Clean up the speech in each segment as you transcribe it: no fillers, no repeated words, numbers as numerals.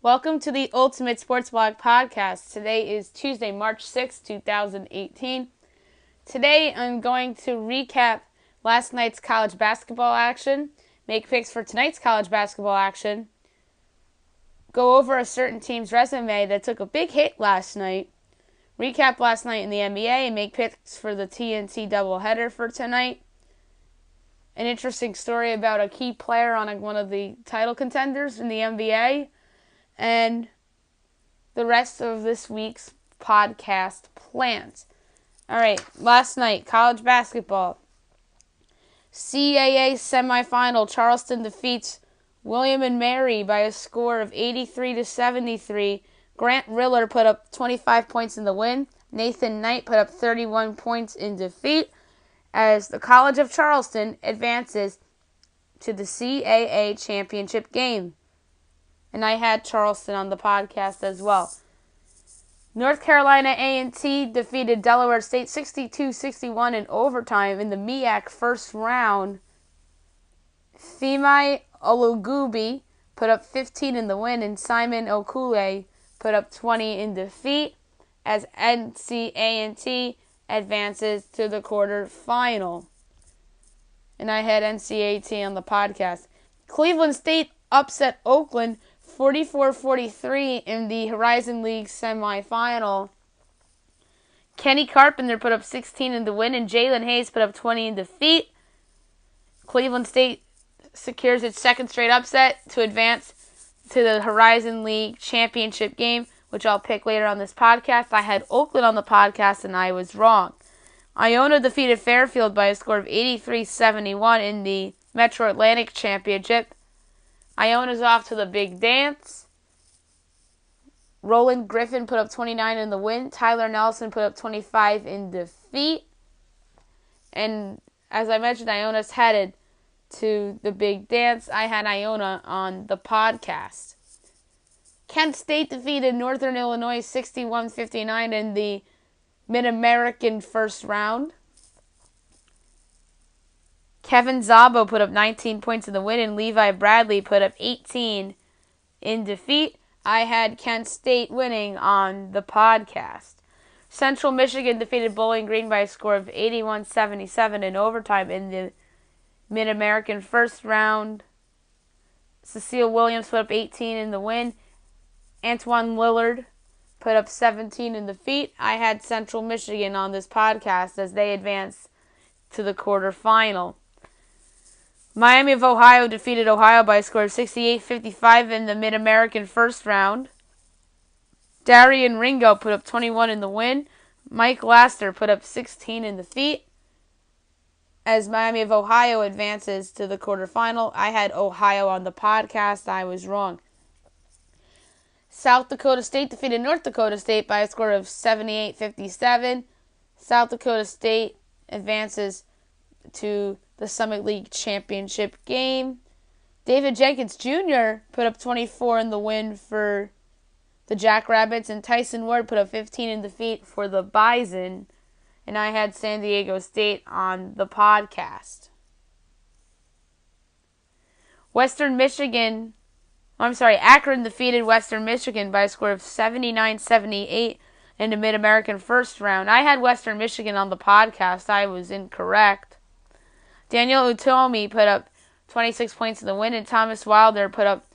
Welcome to the Ultimate Sports Blog Podcast. Today is Tuesday, March 6, 2018. Today I'm going to recap last night's college basketball action, make picks for tonight's college basketball action, go over a certain team's resume that took a big hit last night, recap last night in the NBA, and make picks for the TNT doubleheader for tonight. An interesting story about a key player on one of the title contenders in the NBA, and the rest of this week's podcast plans. All right, last night, college basketball. CAA semifinal, Charleston defeats William & Mary by a score of 83-73. Grant Riller put up 25 points in the win. Nathan Knight put up 31 points in defeat as the College of Charleston advances to the CAA championship game. And I had Charleston on the podcast as well. North Carolina A&T defeated Delaware State 62-61 in overtime in the MEAC first round. Femi Olugubi put up 15 in the win, and Simon Okule put up 20 in defeat as NC-A&T advances to the quarterfinal. And I had NC-A&T on the podcast. Cleveland State upset Oakland 44-43 in the Horizon League semifinal. Kenny Carpenter put up 16 in the win, and Jalen Hayes put up 20 in defeat. Cleveland State secures its second straight upset to advance to the Horizon League championship game, which I'll pick later on this podcast. I had Oakland on the podcast, and I was wrong. Iona defeated Fairfield by a score of 83-71 in the Metro Atlantic Championship. Iona's off to the big dance. Roland Griffin put up 29 in the win. Tyler Nelson put up 25 in defeat. And as I mentioned, Iona's headed to the big dance. I had Iona on the podcast. Kent State defeated Northern Illinois 61-59 in the Mid-American first round. Kevin Zabo put up 19 points in the win, and Levi Bradley put up 18 in defeat. I had Kent State winning on the podcast. Central Michigan defeated Bowling Green by a score of 81-77 in overtime in the Mid-American first round. Cecile Williams put up 18 in the win. Antoine Lillard put up 17 in defeat. I had Central Michigan on this podcast as they advance to the quarterfinal. Miami of Ohio defeated Ohio by a score of 68-55 in the Mid-American first round. Darian Ringo put up 21 in the win. Mike Laster put up 16 in defeat as Miami of Ohio advances to the quarterfinal. I had Ohio on the podcast. I was wrong. South Dakota State defeated North Dakota State by a score of 78-57. South Dakota State advances to the Summit League championship game. David Jenkins Jr. put up 24 in the win for the Jackrabbits, and Tyson Ward put up 15 in defeat for the Bison. And I had San Diego State on the podcast. Akron defeated Western Michigan by a score of 79-78 in the Mid-American first round. I had Western Michigan on the podcast. I was incorrect. Daniel Utomi put up 26 points in the win, and Thomas Wilder put up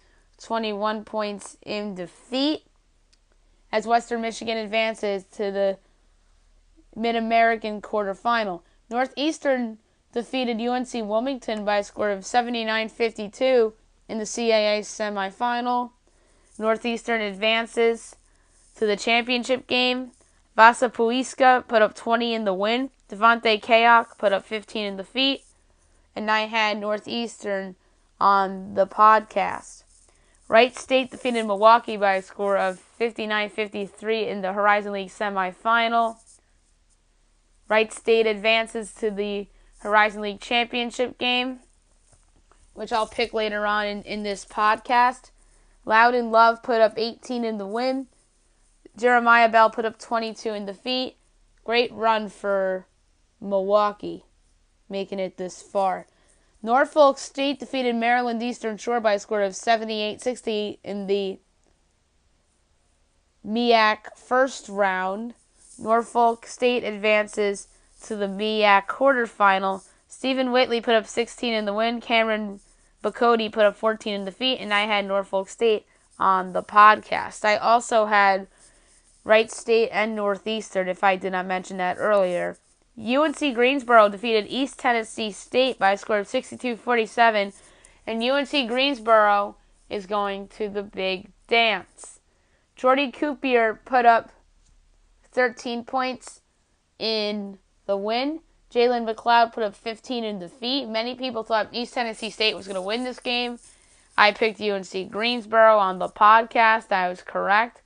21 points in defeat as Western Michigan advances to the Mid-American quarterfinal. Northeastern defeated UNC Wilmington by a score of 79-52 in the CAA semifinal. Northeastern advances to the championship game. Vasa Puiska put up 20 in the win. Devontae Kayak put up 15 in defeat. And I had Northeastern on the podcast. Wright State defeated Milwaukee by a score of 59-53 in the Horizon League semifinal. Wright State advances to the Horizon League championship game, which I'll pick later on in this podcast. Loudon Love put up 18 in the win. Jeremiah Bell put up 22 in defeat. Great run for Milwaukee, making it this far. Norfolk State defeated Maryland Eastern Shore by a score of 78-60 in the MEAC first round. Norfolk State advances to the MEAC quarterfinal. Stephen Whitley put up 16 in the win. Cameron Bacote put up 14 in defeat, and I had Norfolk State on the podcast. I also had Wright State and Northeastern, if I did not mention that earlier. UNC Greensboro defeated East Tennessee State by a score of 62-47, and UNC Greensboro is going to the big dance. Jordy Coopier put up 13 points in the win. Jalen McLeod put up 15 in defeat. Many people thought East Tennessee State was going to win this game. I picked UNC Greensboro on the podcast. I was correct.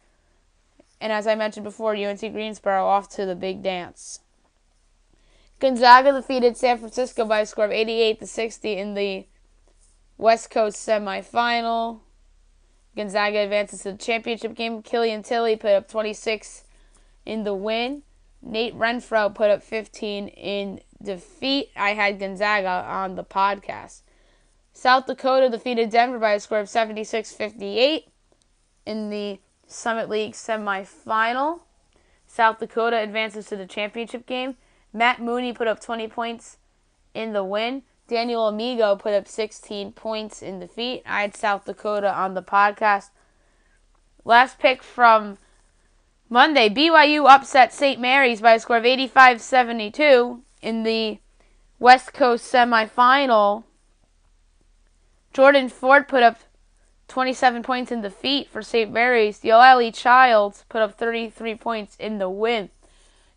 And as I mentioned before, UNC Greensboro off to the big dance. Gonzaga defeated San Francisco by a score of 88-60 in the West Coast semifinal. Gonzaga advances to the championship game. Killian Tilly put up 26 in the win. Nate Renfro put up 15 in defeat. I had Gonzaga on the podcast. South Dakota defeated Denver by a score of 76-58 in the Summit League semifinal. South Dakota advances to the championship game. Matt Mooney put up 20 points in the win. Daniel Amigo put up 16 points in defeat. I had South Dakota on the podcast. Last pick from Monday, BYU upset St. Mary's by a score of 85-72 in the West Coast semifinal. Jordan Ford put up 27 points in defeat for St. Mary's. Yoeli Childs put up 33 points in the win.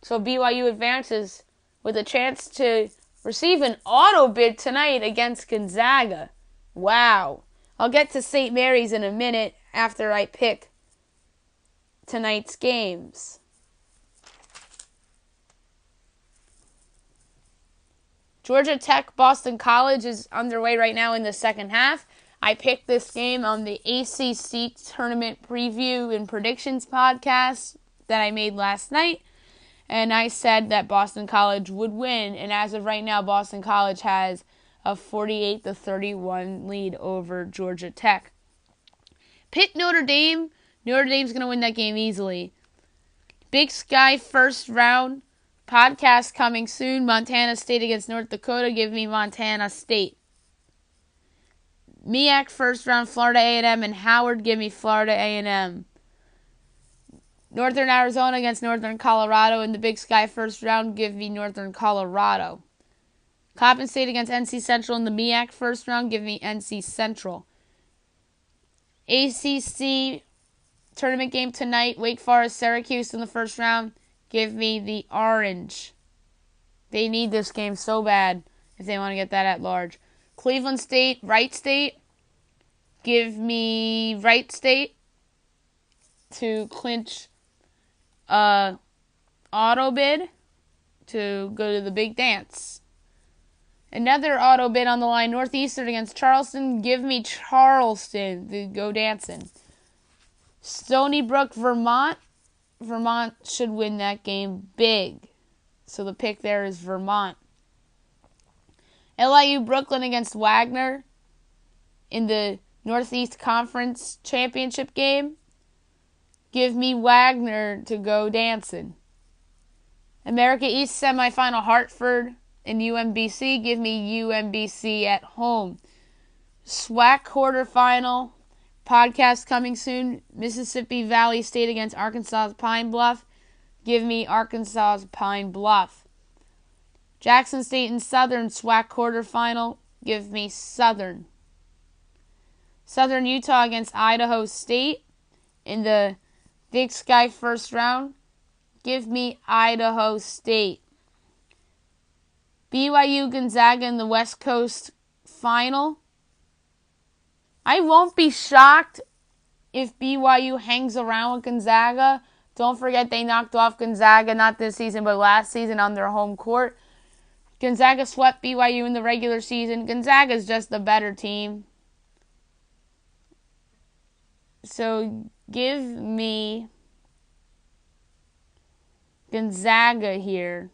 So BYU advances with a chance to receive an auto bid tonight against Gonzaga. Wow. I'll get to St. Mary's in a minute after I pick tonight's games. Georgia Tech Boston College is underway right now in the second half. I picked this game on the ACC Tournament Preview and Predictions podcast that I made last night. And I said that Boston College would win. And as of right now, Boston College has a 48-31 lead over Georgia Tech. Pick Notre Dame. Notre Dame's going to win that game easily. Big Sky first round. Podcast coming soon. Montana State against North Dakota. Give me Montana State. MEAC first round. Florida A&M and Howard. Give me Florida A&M. Northern Arizona against Northern Colorado in the Big Sky first round. Give me Northern Colorado. Coppin State against NC Central in the MEAC first round. Give me NC Central. ACC tournament game tonight. Wake Forest, Syracuse in the first round. Give me the Orange. They need this game so bad if they want to get that at large. Cleveland State, Wright State. Give me Wright State to clinch auto bid to go to the big dance. Another auto bid on the line. Northeastern against Charleston. Give me Charleston to go dancing. Stony Brook, Vermont. Vermont should win that game big. So the pick there is Vermont. LIU Brooklyn against Wagner in the Northeast Conference Championship game. Give me Wagner to go dancing. America East semifinal, Hartford and UMBC. Give me UMBC at home. SWAC quarterfinal. Podcast coming soon. Mississippi Valley State against Arkansas Pine Bluff. Give me Arkansas Pine Bluff. Jackson State and Southern SWAC quarterfinal. Give me Southern. Southern Utah against Idaho State in the Big Sky first round. Give me Idaho State. BYU Gonzaga in the West Coast final. I won't be shocked if BYU hangs around with Gonzaga. Don't forget they knocked off Gonzaga, not this season, but last season on their home court. Gonzaga swept BYU in the regular season. Gonzaga's just the better team. So give me Gonzaga here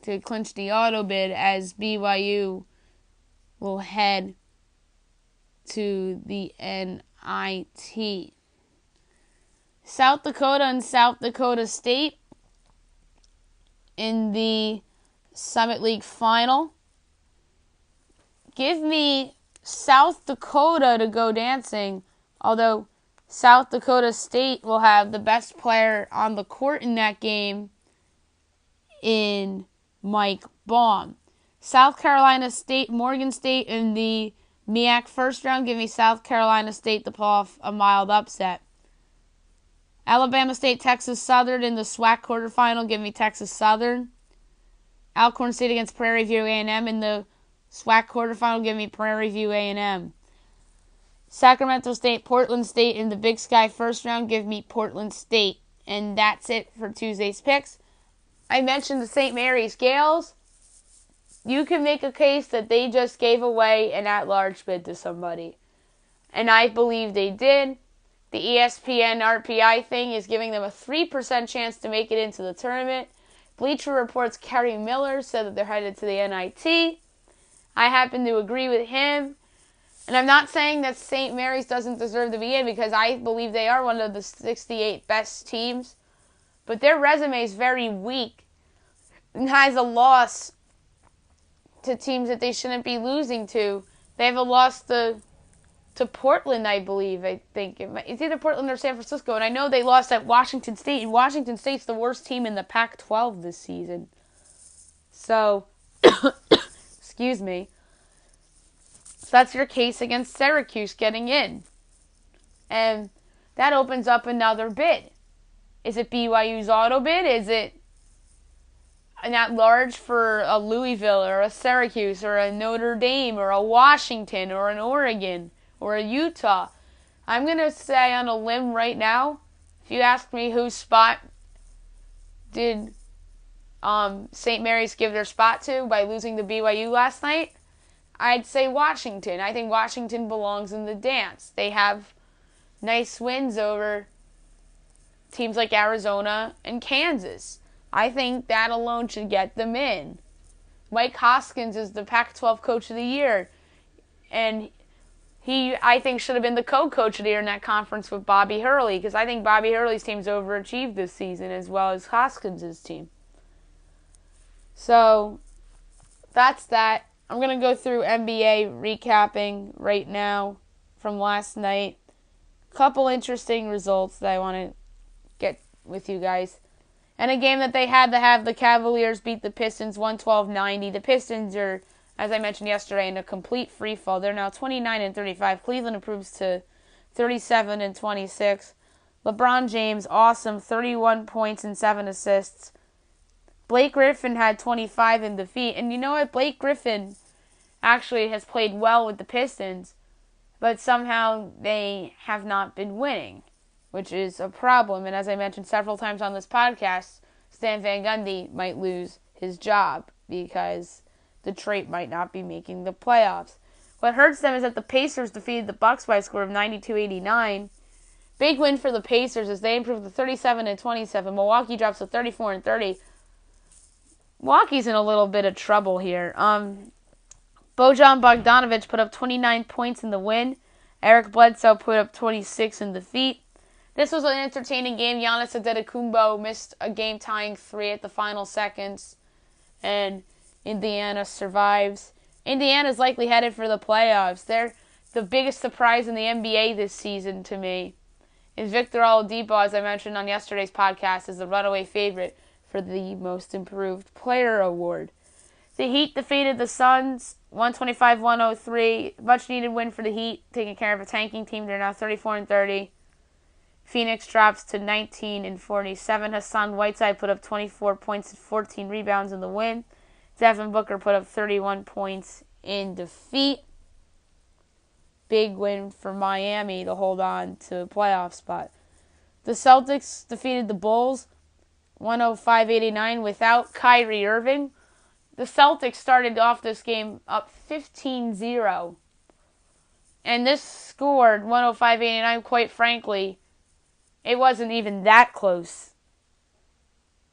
to clinch the auto bid as BYU will head to the NIT. South Dakota and South Dakota State in the Summit League final. Give me South Dakota to go dancing, although South Dakota State will have the best player on the court in that game in Mike Baum. South Carolina State, Morgan State in the MEAC first round. Give me South Carolina State to pull off a mild upset. Alabama State, Texas Southern in the SWAC quarterfinal. Give me Texas Southern. Alcorn State against Prairie View A&M in the SWAC quarterfinal. Give me Prairie View A&M. Sacramento State, Portland State in the Big Sky first round. Give me Portland State. And that's it for Tuesday's picks. I mentioned the St. Mary's Gales. You can make a case that they just gave away an at-large bid to somebody. And I believe they did. The ESPN RPI thing is giving them a 3% chance to make it into the tournament. Bleacher Report's Kerry Miller said that they're headed to the NIT. I happen to agree with him. And I'm not saying that St. Mary's doesn't deserve to be in, because I believe they are one of the 68 best teams. But their resume is very weak and has a loss to teams that they shouldn't be losing to. They have a loss to Portland, I believe. I think it's either Portland or San Francisco. And I know they lost at Washington State. And Washington State's the worst team in the Pac-12 this season. So, excuse me. So that's your case against Syracuse getting in. And that opens up another bid. Is it BYU's auto bid? Is it an at-large for a Louisville or a Syracuse or a Notre Dame or a Washington or an Oregon or a Utah? I'm going to say on a limb right now, if you ask me whose spot did St. Mary's give their spot to by losing to BYU last night, I'd say Washington. I think Washington belongs in the dance. They have nice wins over teams like Arizona and Kansas. I think that alone should get them in. Mike Hoskins is the Pac-12 Coach of the Year, and he, I think, should have been the co-coach of the year in that conference with Bobby Hurley, because I think Bobby Hurley's team's overachieved this season as well as Hoskins' team. So, that's that. I'm going to go through NBA recapping right now from last night. A couple interesting results that I want to get with you guys. And a game that they had to have, the Cavaliers beat the Pistons 112-90. The Pistons are, as I mentioned yesterday, in a complete free fall. They're now 29-35. Cleveland improves to 37-26. LeBron James, awesome, 31 points and 7 assists. Blake Griffin had 25 in defeat. And you know what? Blake Griffin actually has played well with the Pistons, but somehow they have not been winning, which is a problem. And as I mentioned several times on this podcast, Stan Van Gundy might lose his job because Detroit might not be making the playoffs. What hurts them is that the Pacers defeated the Bucks by a score of 92-89. Big win for the Pacers as they improved to 37-27. Milwaukee drops to 34-30. Milwaukee's in a little bit of trouble here. Bojan Bogdanovic put up 29 points in the win. Eric Bledsoe put up 26 in defeat. This was an entertaining game. Giannis Antetokounmpo missed a game-tying 3 at the final seconds, and Indiana survives. Indiana's likely headed for the playoffs. They're the biggest surprise in the NBA this season to me. And Victor Oladipo, as I mentioned on yesterday's podcast, is the runaway favorite for the Most Improved Player award. The Heat defeated the Suns 125-103. Much needed win for the Heat, taking care of a tanking team. They're now 34-30. Phoenix drops to 19-47. Hassan Whiteside put up 24 points and 14 rebounds in the win. Devin Booker put up 31 points in defeat. Big win for Miami to hold on to a playoff spot. The Celtics defeated the Bulls 105-89 without Kyrie Irving. The Celtics started off this game up 15-0. And this scored 105-89, quite frankly, it wasn't even that close.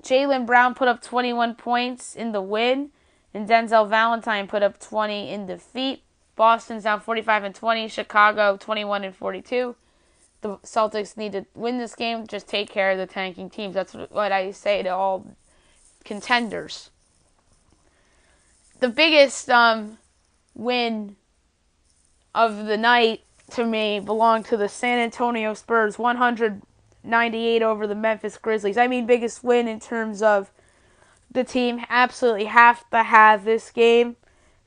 Jaylen Brown put up 21 points in the win, and Denzel Valentine put up 20 in defeat. Boston's down 45-20. Chicago 21-42. the Celtics need to win this game. Just take care of the tanking teams. That's what I say to all contenders. The biggest win of the night to me belonged to the San Antonio Spurs, 198 over the Memphis Grizzlies. I mean, biggest win in terms of the team absolutely have to have this game,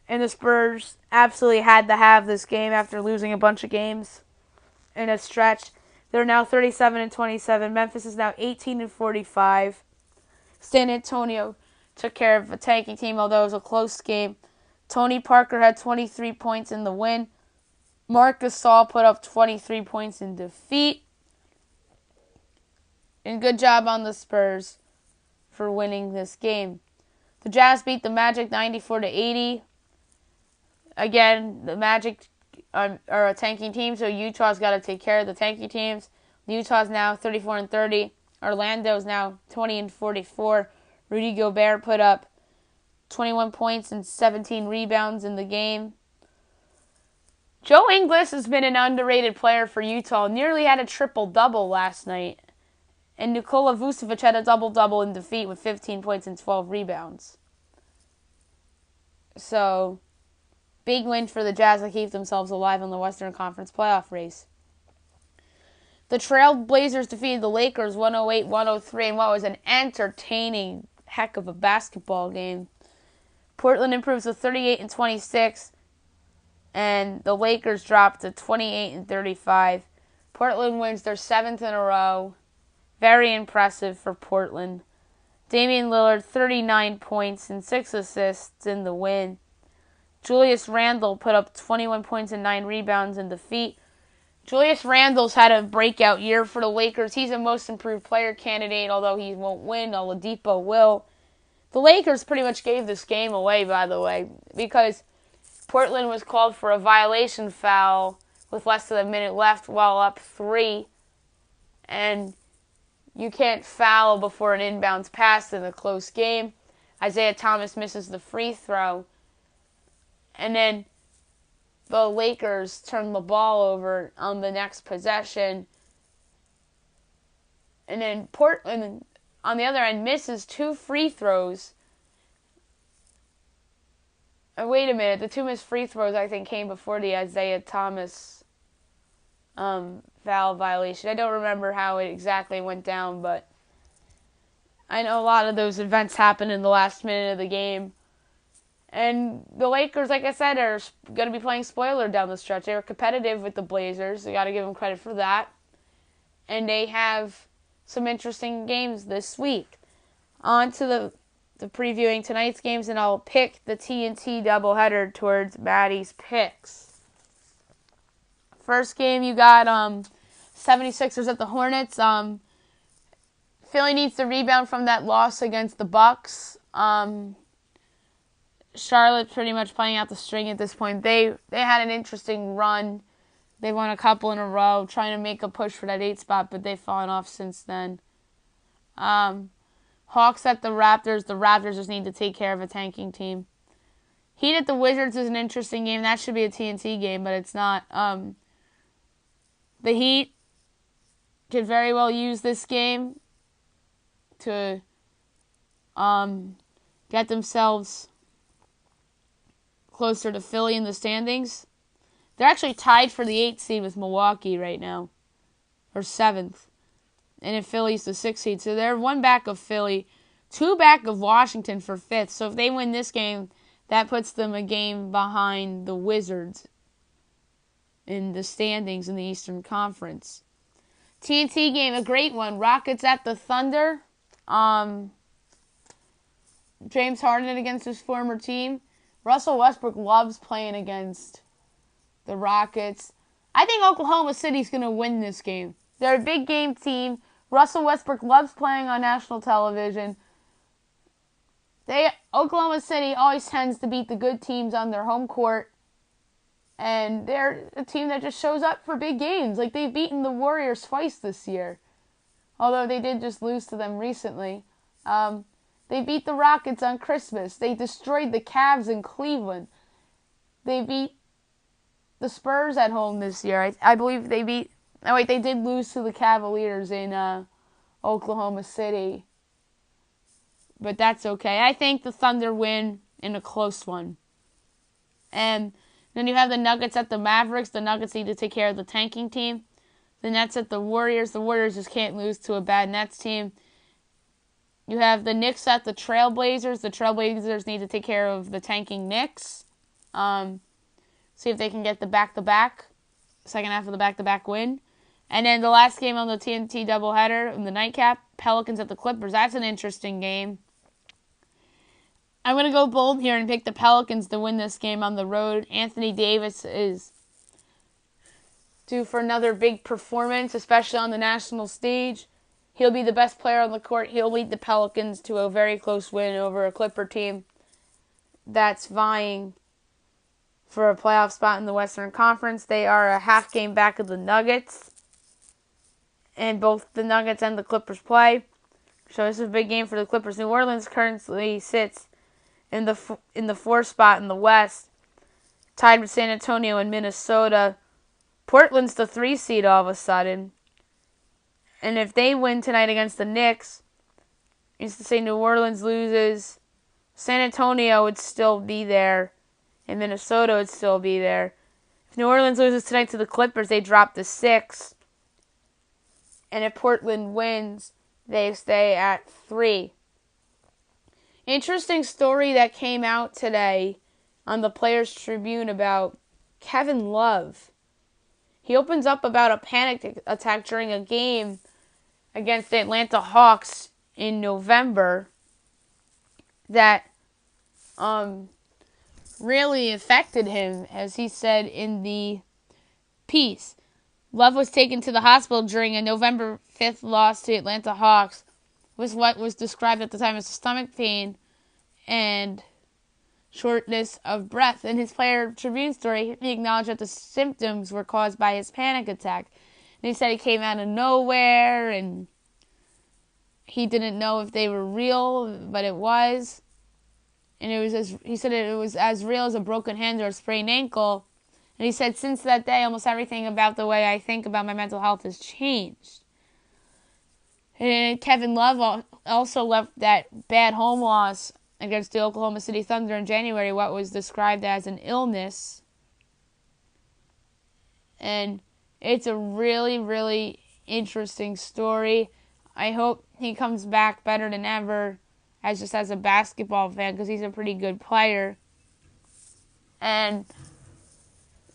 and the Spurs absolutely had to have this game after losing a bunch of games in a stretch. They're now 37-27. Memphis is now 18-45. San Antonio took care of a tanking team, although it was a close game. Tony Parker had 23 points in the win. Marc Gasol put up 23 points in defeat. And good job on the Spurs for winning this game. The Jazz beat the Magic 94-80. Again, the Magic are a tanking team, so Utah's got to take care of the tanking teams. Utah's now 34-30. Orlando's now 20-44. Rudy Gobert put up 21 points and 17 rebounds in the game. Joe Ingles has been an underrated player for Utah. Nearly had a triple-double last night. And Nikola Vucevic had a double-double in defeat with 15 points and 12 rebounds. So, big win for the Jazz to keep themselves alive in the Western Conference playoff race. The Trailblazers defeated the Lakers 108-103 in what was an entertaining heck of a basketball game. Portland improves to 38-26, and the Lakers dropped to 28-35. Portland wins their 7th in a row. Very impressive for Portland. Damian Lillard, 39 points and 6 assists in the win. Julius Randle put up 21 points and 9 rebounds in defeat. Julius Randle's had a breakout year for the Lakers. He's a most improved player candidate, although he won't win. Oladipo will. The Lakers pretty much gave this game away, by the way, because Portland was called for a violation foul with less than a minute left while up 3. And you can't foul before an inbounds pass in a close game. Isaiah Thomas misses the free throw. And then the Lakers turn the ball over on the next possession. And then Portland, on the other end, misses 2 free throws. Wait a minute. The 2 missed free throws, I think, came before the Isaiah Thomas foul violation. I don't remember how it exactly went down, but I know a lot of those events happened in the last minute of the game. And the Lakers, like I said, are going to be playing spoiler down the stretch. They were competitive with the Blazers. You got to give them credit for that. And they have some interesting games this week. On to the previewing tonight's games, and I'll pick the TNT doubleheader towards Maddie's picks. First game, you got 76ers at the Hornets. Philly needs to rebound from that loss against the Bucks. Charlotte pretty much playing out the string at this point. They had an interesting run. They won a couple in a row, trying to make a push for that 8 spot, but they've fallen off since then. Hawks at the Raptors. The Raptors just need to take care of a tanking team. Heat at the Wizards is an interesting game. That should be a TNT game, but it's not. The Heat could very well use this game to get themselves closer to Philly in the standings. They're actually tied for the 8th seed with Milwaukee right now, or 7th. And if Philly's the 6th seed, so they're 1 back of Philly, 2 back of Washington for 5th. So if they win this game, that puts them a game behind the Wizards in the standings in the Eastern Conference. TNT game, a great one. Rockets at the Thunder. James Harden against his former team. Russell Westbrook loves playing against the Rockets. I think Oklahoma City's going to win this game. They're a big game team. Russell Westbrook loves playing on national television. Oklahoma City always tends to beat the good teams on their home court. And they're a team that just shows up for big games. Like, they've beaten the Warriors twice this year. Although they did just lose to them recently. They beat the Rockets on Christmas. They destroyed the Cavs in Cleveland. They beat the Spurs at home this year. I believe they beat Oh, wait, they did lose to the Cavaliers in Oklahoma City. But that's okay. I think the Thunder win in a close one. And then you have the Nuggets at the Mavericks. The Nuggets need to take care of the tanking team. The Nets at the Warriors. The Warriors just can't lose to a bad Nets team. You have the Knicks at the Trailblazers. The Trailblazers need to take care of the tanking Knicks. See if they can get the back-to-back, second half of the back-to-back win. And then the last game on the TNT doubleheader in the nightcap, Pelicans at the Clippers. That's an interesting game. I'm going to go bold here and pick the Pelicans to win this game on the road. Anthony Davis is due for another big performance, especially on the national stage. He'll be the best player on the court. He'll lead the Pelicans to a very close win over a Clipper team that's vying for a playoff spot in the Western Conference. They are a half game back of the Nuggets, and both the Nuggets and the Clippers play. So this is a big game for the Clippers. New Orleans currently sits in the 4th spot in the West, tied with San Antonio and Minnesota. Portland's the 3 seed all of a sudden. And if they win tonight against the Knicks, it's to say New Orleans loses, San Antonio would still be there, and Minnesota would still be there. If New Orleans loses tonight to the Clippers, they drop to 6. And if Portland wins, they stay at 3. Interesting story that came out today on the Players Tribune about Kevin Love. He opens up about a panic attack during a game against the Atlanta Hawks in November that really affected him, as he said in the piece. Love was taken to the hospital during a November 5th loss to the Atlanta Hawks with what was described at the time as stomach pain and shortness of breath. In his Player Tribune story, he acknowledged that the symptoms were caused by his panic attack. And he said it came out of nowhere, and he didn't know if they were real, but it was. And he said it was as real as a broken hand or a sprained ankle. And he said, since that day, almost everything about the way I think about my mental health has changed. And Kevin Love also left that bad home loss against the Oklahoma City Thunder in January, what was described as an illness. And it's a really, really interesting story. I hope he comes back better than ever as a basketball fan, because he's a pretty good player. And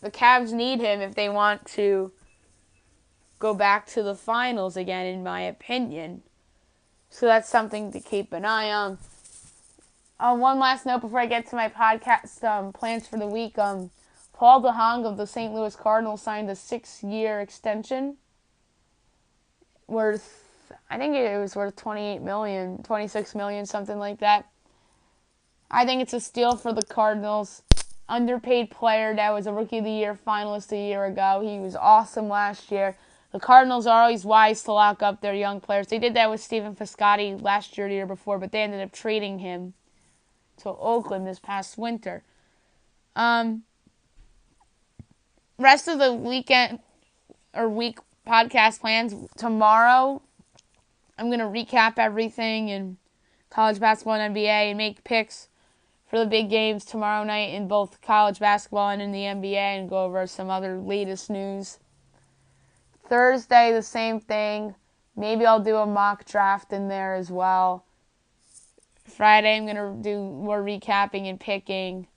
the Cavs need him if they want to go back to the finals again, in my opinion. So that's something to keep an eye on. One last note before I get to my podcast plans for the week. Paul DeJong of the St. Louis Cardinals signed a 6-year extension worth, I think it was worth $28 million, $26 million, something like that. I think it's a steal for the Cardinals. Underpaid player that was a Rookie of the Year finalist a year ago. He was awesome last year. The Cardinals are always wise to lock up their young players. They did that with Stephen Piscotty last year or the year before, but they ended up trading him to Oakland this past winter. Rest of the weekend or week podcast plans. Tomorrow, I'm going to recap everything in college basketball and NBA and make picks for the big games tomorrow night in both college basketball and in the NBA, and go over some other latest news. Thursday, the same thing. Maybe I'll do a mock draft in there as well. Friday, I'm going to do more recapping and picking.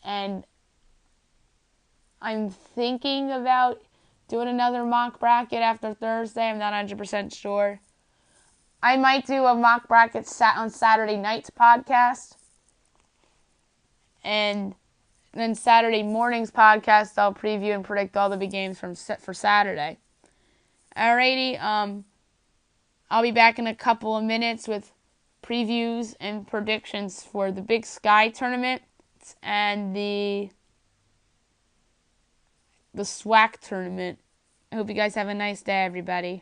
And I'm thinking about doing another mock bracket after Thursday. I'm not 100% sure. I might do a mock bracket on Saturday night's podcast. And then Saturday morning's podcast, I'll preview and predict all the big games for Saturday. Alrighty, I'll be back in a couple of minutes with previews and predictions for the Big Sky tournament and the SWAC tournament. I hope you guys have a nice day, everybody.